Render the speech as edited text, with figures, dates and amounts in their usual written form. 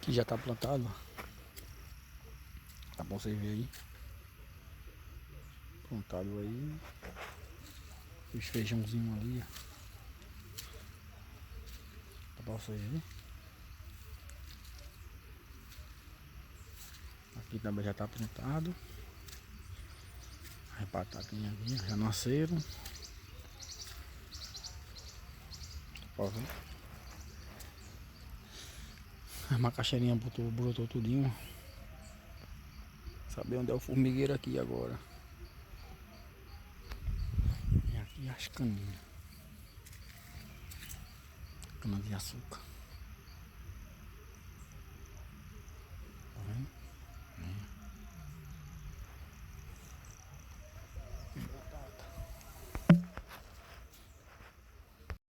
Que já tá plantado. Tá bom você ver aí. Plantado aí. Os feijãozinho ali. Tá bom você ver. Aqui também já tá plantado. As batatinhas aqui já nasceram. Ó, viu? As macaxeirinhas brotou tudinho. Saber onde é o formigueiro aqui agora. E aqui as caninhas. Cana de açúcar.